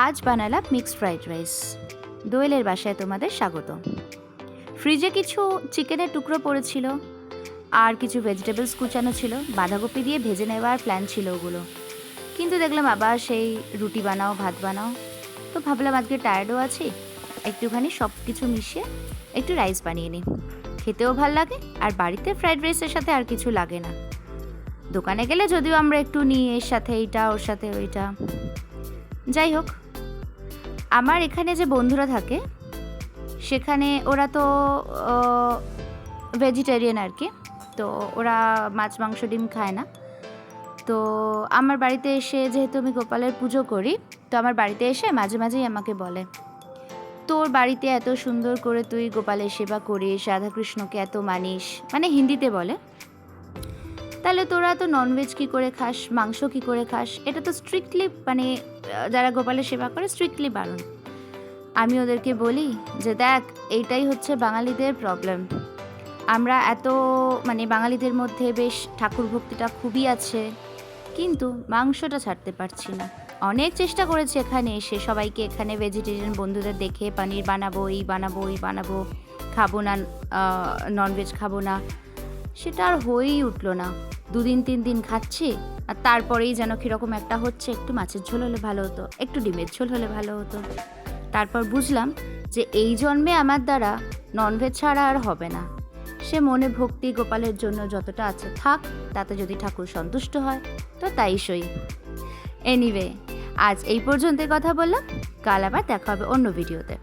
আজ বানালাম mixed fried rice. দোয়েলের বাসায় তোমাদের স্বাগত। ফ্রিজে কিছু চিকেনের টুকরো পড়েছিল আর কিছু ভেজিটেবলস কুচানো ছিল, বাঁধাকপি দিয়ে ভেজে নেওয়ার প্ল্যান ছিল ওগুলো, কিন্তু দেখলাম আবার সেই রুটি বানাও ভাত বানাও, তো ভাবলাম আজকে টায়ার্ডও আছি, একটুখানি সব কিছু মিশিয়ে একটু রাইস বানিয়ে নিই, খেতেও ভাল লাগে আর বাড়িতে ফ্রাইড রাইসের সাথে আর কিছু লাগে না। দোকানে গেলে যদিও আমরা একটু নিই, এর সাথে এইটা ওর সাথে ওইটা, যাই হোক। আমার এখানে যে বন্ধুরা থাকে সেখানে ওরা তো ভেজিটেরিয়ান আর কি, তো ওরা মাছ মাংস ডিম খায় না। তো আমার বাড়িতে এসে, যেহেতু আমি গোপালের পুজো করি, তো আমার বাড়িতে এসে মাঝে মাঝেই আমাকে বলে, তোর বাড়িতে এত সুন্দর করে তুই গোপালের সেবা করিস, রাধাকৃষ্ণকে এত মানিস, মানে হিন্দিতে বলে, তাহলে তোরা তো ননভেজ কী করে খাস, মাংস কী করে খাস? এটা তো স্ট্রিক্টলি, মানে যারা গোপালের সেবা করে স্ট্রিক্টলি বারণ। আমি ওদেরকে বলি যে দেখ, এইটাই হচ্ছে বাঙালিদের প্রবলেম। আমরা এত, মানে বাঙালিদের মধ্যে বেশ ঠাকুর ভক্তিটা খুবই আছে, কিন্তু মাংসটা ছাড়তে পারছি না। অনেক চেষ্টা করেছি এখানে এসে, সবাইকে এখানে ভেজিটেরিয়ান বন্ধুদের দেখে পানির বানাবো, এই বানাবো ওই বানাবো, খাবো না ননভেজ খাবো না, সেটা আর হয়েই উঠলো না। 2-3 দিন খাচ্ছি আর তারপরেই যেন কীরকম একটা হচ্ছে, একটু মাছের ঝোল হলে ভালো হতো, একটু ডিমের ঝোল হলে ভালো হতো। তারপর বুঝলাম যে এই জন্মে আমার দ্বারা ননভেজ ছাড়া আর হবে না। সে মনে ভক্তি গোপালের জন্য যতটা আছে থাক, তাতে যদি ঠাকুর সন্তুষ্ট হয় তো তাই সই। এনিওয়ে, আজ এই পর্যন্তই কথা বললাম, কাল আবার দেখা হবে অন্য ভিডিওতে।